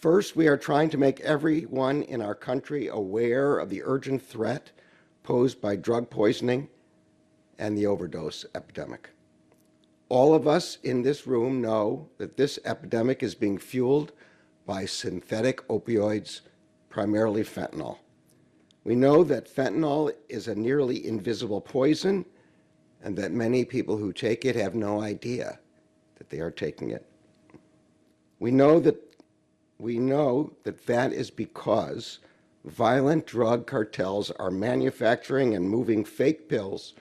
First, we are trying to make everyone in our country aware of the urgent threat posed by drug poisoning and the overdose epidemic. All of us in this room know that this epidemic is being fueled by synthetic opioids, primarily fentanyl. We know that fentanyl is a nearly invisible poison and that many people who take it have no idea that they are taking it. We know that that is because violent drug cartels are manufacturing and moving fake pills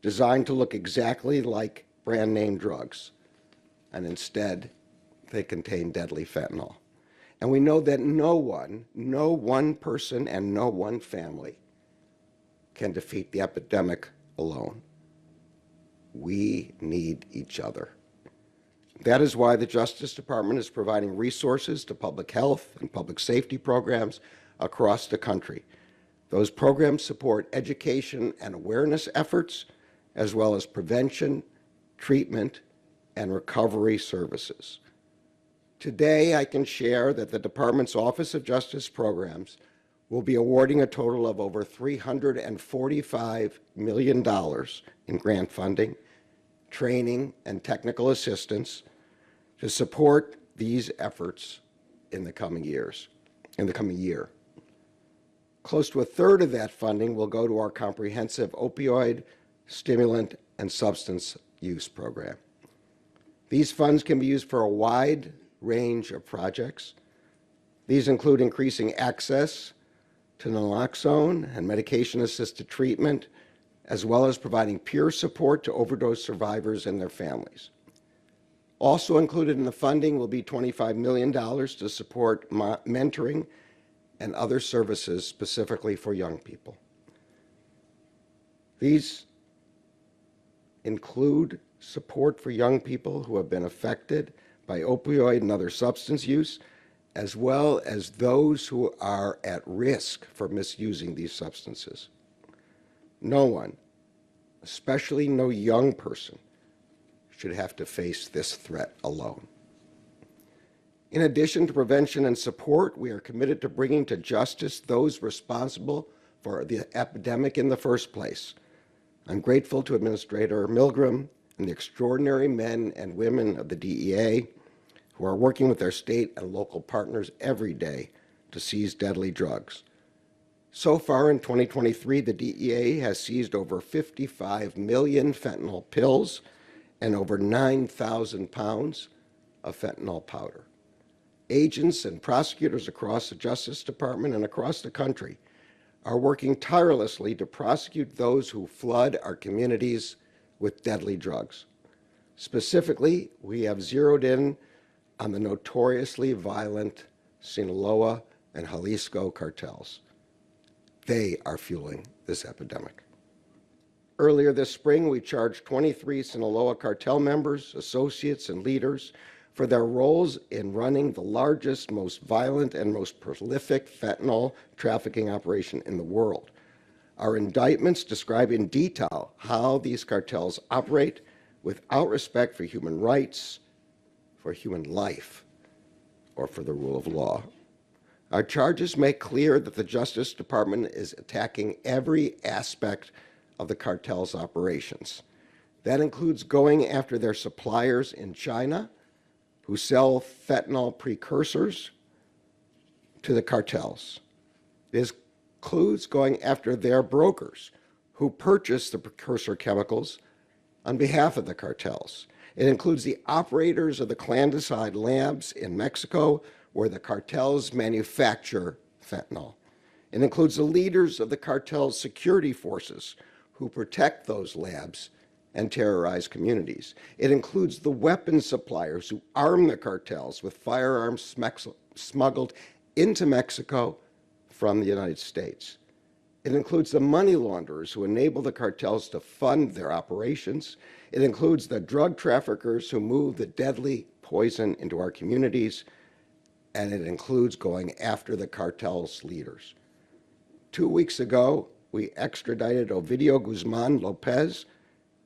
designed to look exactly like brand name drugs, and instead they contain deadly fentanyl. And we know that no one person and no one family can defeat the epidemic alone. We need each other. That is why the Justice Department is providing resources to public health and public safety programs across the country. Those programs support education and awareness efforts, as well as prevention, treatment, and recovery services. Today, I can share that the Department's Office of Justice Programs will be awarding a total of over $345 million in grant funding, training, and technical assistance to support these efforts in the coming year. Close to a third of that funding will go to our comprehensive opioid, stimulant, and substance use program. These funds can be used for a wide range of projects. These include increasing access to naloxone and medication-assisted treatment, as well as providing peer support to overdose survivors and their families. Also included in the funding will be $25 million to support mentoring and other services specifically for young people. These include support for young people who have been affected by opioid and other substance use, as well as those who are at risk for misusing these substances. No one, especially no young person, should have to face this threat alone. In addition to prevention and support, we are committed to bringing to justice those responsible for the epidemic in the first place. I'm grateful to Administrator Milgram and the extraordinary men and women of the DEA who are working with their state and local partners every day to seize deadly drugs. So far in 2023, the DEA has seized over 55 million fentanyl pills and over 9,000 pounds of fentanyl powder. Agents and prosecutors across the Justice Department and across the country are working tirelessly to prosecute those who flood our communities with deadly drugs. Specifically, we have zeroed in on the notoriously violent Sinaloa and Jalisco cartels. They are fueling this epidemic. Earlier this spring, we charged 23 Sinaloa cartel members, associates, and leaders for their roles in running the largest, most violent, and most prolific fentanyl trafficking operation in the world. Our indictments describe in detail how these cartels operate without respect for human rights, for human life, or for the rule of law. Our charges make clear that the Justice Department is attacking every aspect of the cartel's operations. That includes going after their suppliers in China who sell fentanyl precursors to the cartels. It includes going after their brokers who purchase the precursor chemicals on behalf of the cartels. It includes the operators of the clandestine labs in Mexico where the cartels manufacture fentanyl. It includes the leaders of the cartel's security forces who protect those labs and terrorize communities. It includes the weapons suppliers who arm the cartels with firearms smuggled into Mexico from the United States. It includes the money launderers who enable the cartels to fund their operations. It includes the drug traffickers who move the deadly poison into our communities. And it includes going after the cartel's leaders. 2 weeks ago, we extradited Ovidio Guzman Lopez,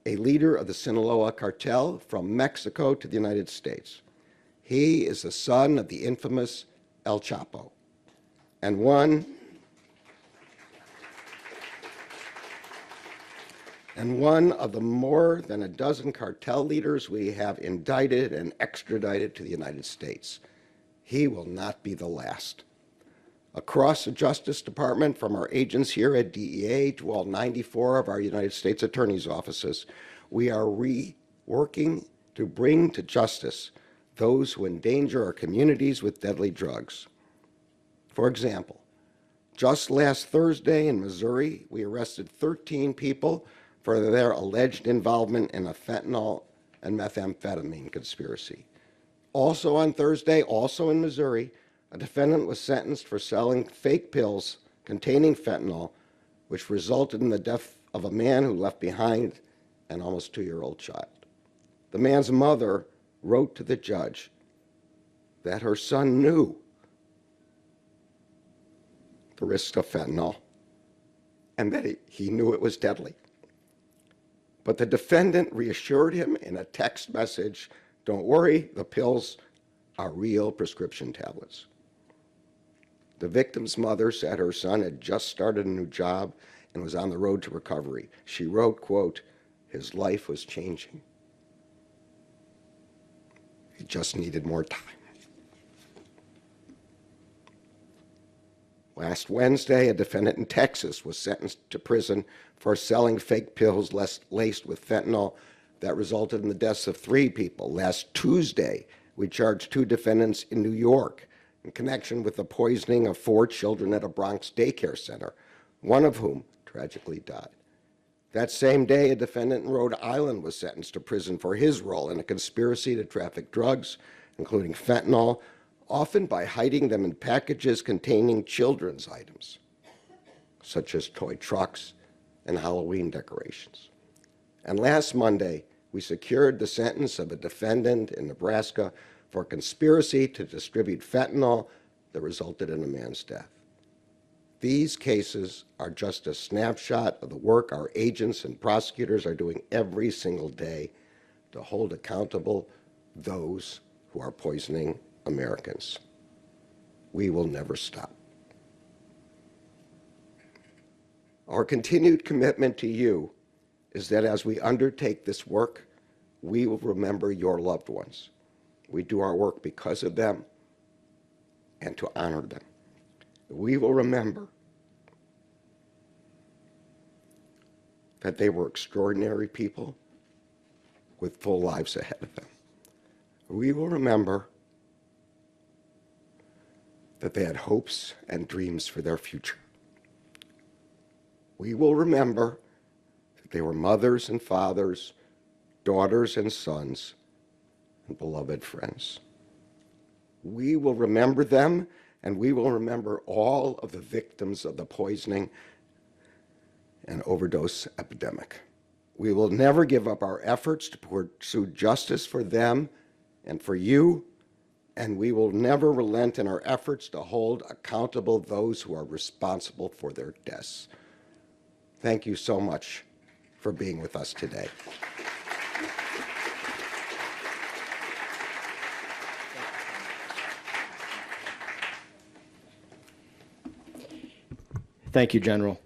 a leader of the Sinaloa cartel, from Mexico to the United States. He is the son of the infamous El Chapo, and one of the more than a dozen cartel leaders we have indicted and extradited to the United States. He will not be the last. Across the Justice Department, from our agents here at DEA to all 94 of our United States Attorney's offices, we are working to bring to justice those who endanger our communities with deadly drugs. For example, just last Thursday in Missouri, we arrested 13 people for their alleged involvement in a fentanyl and methamphetamine conspiracy. Also on Thursday, also in Missouri, a defendant was sentenced for selling fake pills containing fentanyl, which resulted in the death of a man who left behind an almost 2-year-old child. The man's mother wrote to the judge that her son knew the risks of fentanyl and that he knew it was deadly. But the defendant reassured him in a text message, "Don't worry, the pills are real prescription tablets." The victim's mother said her son had just started a new job and was on the road to recovery. She wrote, quote, "His life was changing. He just needed more time." Last Wednesday, a defendant in Texas was sentenced to prison for selling fake pills laced with fentanyl that resulted in the deaths of 3 people. Last Tuesday, we charged 2 defendants in New York in connection with the poisoning of 4 children at a Bronx daycare center, one of whom tragically died. That same day, a defendant in Rhode Island was sentenced to prison for his role in a conspiracy to traffic drugs, including fentanyl, often by hiding them in packages containing children's items, such as toy trucks and Halloween decorations. And last Monday, we secured the sentence of a defendant in Nebraska for conspiracy to distribute fentanyl that resulted in a man's death. These cases are just a snapshot of the work our agents and prosecutors are doing every single day to hold accountable those who are poisoning Americans. We will never stop. Our continued commitment to you is that as we undertake this work, we will remember your loved ones. We do our work because of them and to honor them. We will remember that they were extraordinary people with full lives ahead of them. We will remember that they had hopes and dreams for their future. We will remember that they were mothers and fathers, daughters and sons, and beloved friends. We will remember them, and we will remember all of the victims of the poisoning and overdose epidemic. We will never give up our efforts to pursue justice for them and for you, and we will never relent in our efforts to hold accountable those who are responsible for their deaths. Thank you so much for being with us today. Thank you, General.